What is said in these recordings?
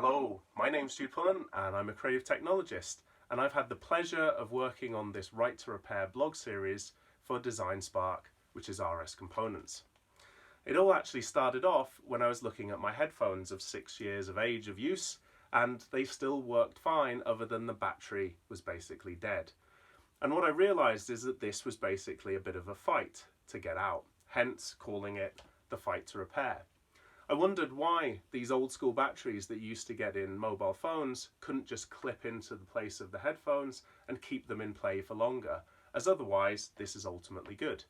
Hello, my name's Jude Pullen and I'm a creative technologist, and I've had the pleasure of working on this Right to Repair blog series for Design Spark, which is RS Components. It all actually started off when I was looking at my headphones of 6 years of age of use, and they still worked fine other than the battery was basically dead. And what I realised is that this was basically a bit of a fight to get out, hence calling it the fight to repair. I wondered why these old school batteries that you used to get in mobile phones couldn't just clip into the place of the headphones and keep them in play for longer, as otherwise this is ultimately good.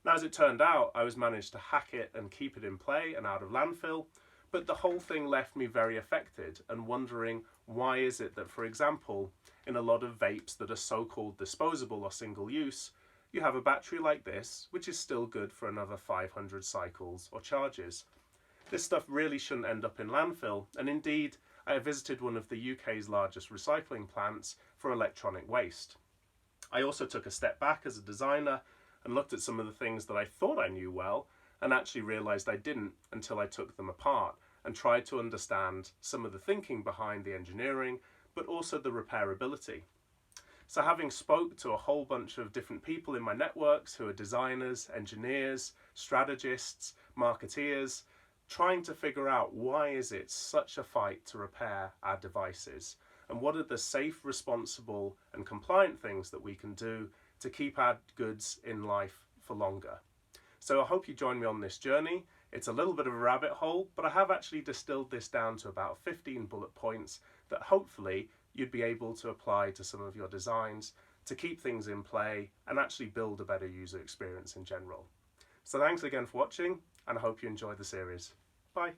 Now, as it turned out, I was managed to hack it and keep it in play and out of landfill, but the whole thing left me very affected and wondering why is it that, for example, in a lot of vapes that are so-called disposable or single use, you have a battery like this, which is still good for another 500 cycles or charges. This stuff really shouldn't end up in landfill, and indeed, I visited one of the UK's largest recycling plants for electronic waste. I also took a step back as a designer and looked at some of the things that I thought I knew well, and actually realised I didn't until I took them apart and tried to understand some of the thinking behind the engineering, but also the repairability. So having spoke to a whole bunch of different people in my networks who are designers, engineers, strategists, marketeers, trying to figure out why is it such a fight to repair our devices, and what are the safe, responsible and compliant things that we can do to keep our goods in life for longer. So I hope you join me on this journey. It's a little bit of a rabbit hole, but I have actually distilled this down to about 15 bullet points that hopefully you'd be able to apply to some of your designs to keep things in play and actually build a better user experience in general. So thanks again for watching, and I hope you enjoy the series. Bye.